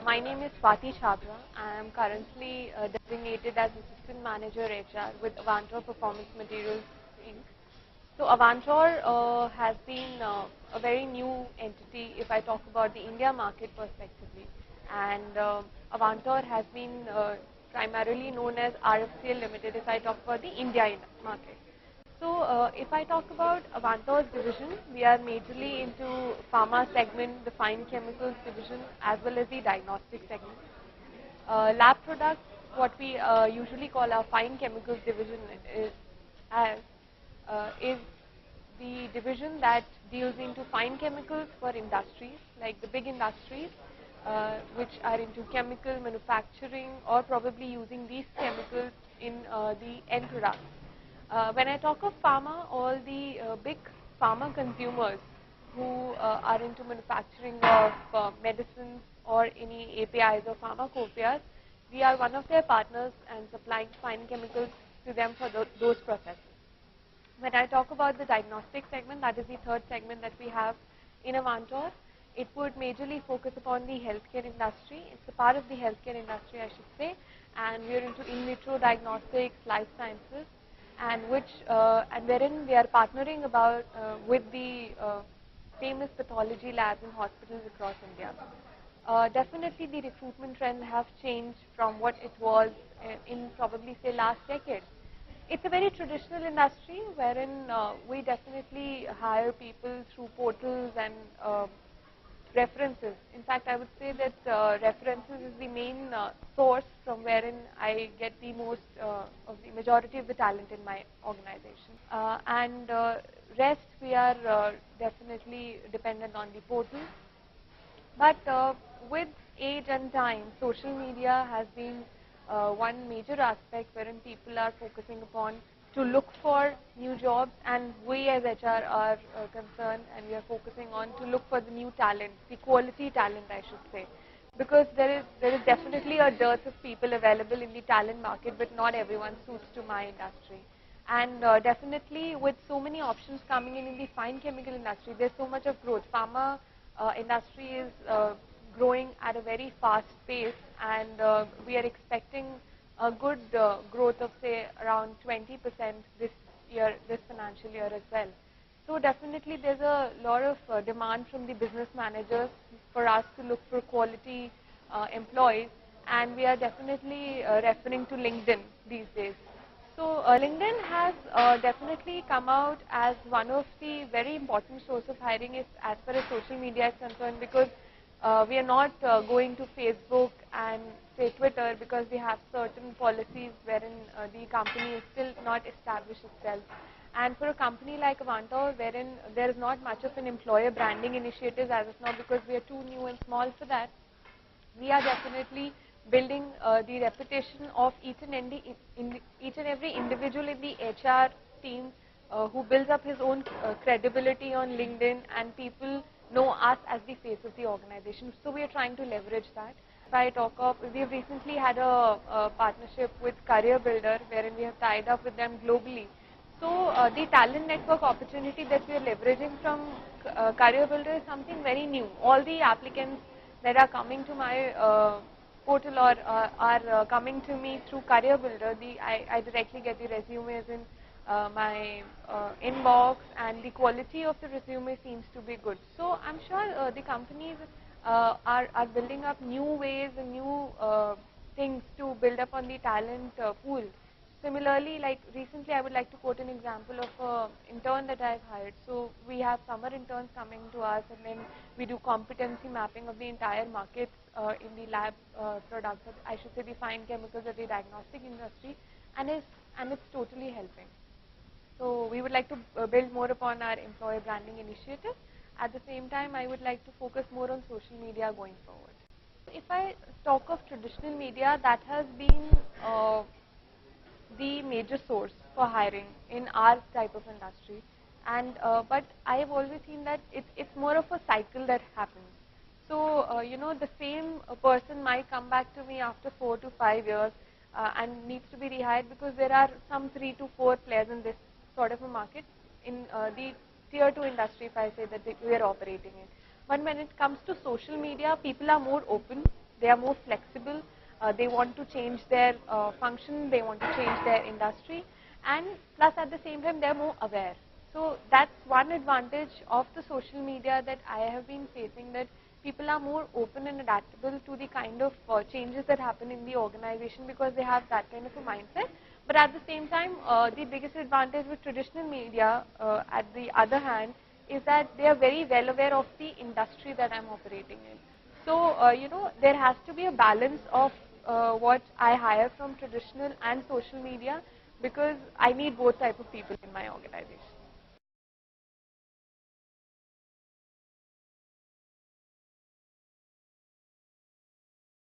My name is Swati Chhabra. I am currently designated as Assistant Manager HR with Avantor Performance Materials Inc. So Avantor has been a very new entity if I talk about the India market prospectively. And Avantor has been primarily known as RFCL Limited if I talk about the India market. So if I talk about Avantor's division, we are majorly into pharma segment, the fine chemicals division, as well as the diagnostic segment. Lab products, what we usually call our fine chemicals division as, is the division that deals into fine chemicals for industries, like the big industries, which are into chemical manufacturing or probably using these chemicals in the end products. When I talk of pharma, all the big pharma consumers who are into manufacturing of medicines or any APIs or pharmacopoeias, we are one of their partners and supplying fine chemicals to them for those processes. When I talk about the diagnostic segment, that is the third segment that we have in Avantor, it would majorly focus upon the healthcare industry. It's a part of the healthcare industry, I should say, and we are into in vitro diagnostics, life sciences, and wherein we are partnering with the famous pathology labs and hospitals across India. Definitely the recruitment trend have changed from what it was in probably say last decade. It's a very traditional industry wherein we definitely hire people through portals and references. In fact, I would say that references is the main source from wherein I get the most of the majority of the talent in my organization. And rest, we are definitely dependent on the portal. But with age and time, social media has been one major aspect wherein people are focusing upon to look for new jobs, and we as HR are concerned and we are focusing on to look for the new talent, the quality talent I should say, because there is definitely a dearth of people available in the talent market, but not everyone suits to my industry. And definitely with so many options coming in the fine chemical industry, there's so much of growth. Pharma industry is growing at a very fast pace, and we are expecting a good growth of say around 20% this year, this financial year as well. So definitely there's a lot of demand from the business managers for us to look for quality employees, and we are definitely referring to LinkedIn these days. So LinkedIn has definitely come out as one of the very important source of hiring as far as social media is concerned, because we are not going to Facebook and say Twitter because we have certain policies wherein the company is still not established itself. And for a company like Avantor, wherein there is not much of an employer branding initiative as of now because we are too new and small for that, we are definitely building the reputation of each and every individual in the HR team who builds up his own credibility on LinkedIn, and people know us as the face of the organization. So we are trying to leverage that. If I talk of, we have recently had a partnership with Career Builder wherein we have tied up with them globally. So the talent network opportunity that we are leveraging from Career Builder is something very new. All the applicants that are coming to my portal or are coming to me through Career Builder, I directly get the resumes in my inbox, and the quality of the resume seems to be good. So I'm sure the companies are building up new ways and new things to build up on the talent pool. Similarly, like recently I would like to quote an example of an intern that I've hired. So we have summer interns coming to us, and then we do competency mapping of the entire market in the lab products, I should say the fine chemicals or the diagnostic industry, and it's totally helping. So we would like to build more upon our employer branding initiative. At the same time, I would like to focus more on social media going forward. If I talk of traditional media, that has been the major source for hiring in our type of industry, and but I have always seen that it's more of a cycle that happens. So you know, the same person might come back to me after 4 to 5 years and needs to be rehired because there are some 3 to 4 players in this sort of a market in the tier 2 industry, if I say that we are operating in. But when it comes to social media, people are more open. they are more flexible, they want to change their function, they want to change their industry, and plus at the same time they are more aware. So that's one advantage of the social media that I have been facing, that people are more open and adaptable to the kind of changes that happen in the organization because they have that kind of a mindset. But at the same time, the biggest advantage with traditional media, at the other hand, is that they are very well aware of the industry that I'm operating in. So, there has to be a balance of what I hire from traditional and social media, because I need both type of people in my organization.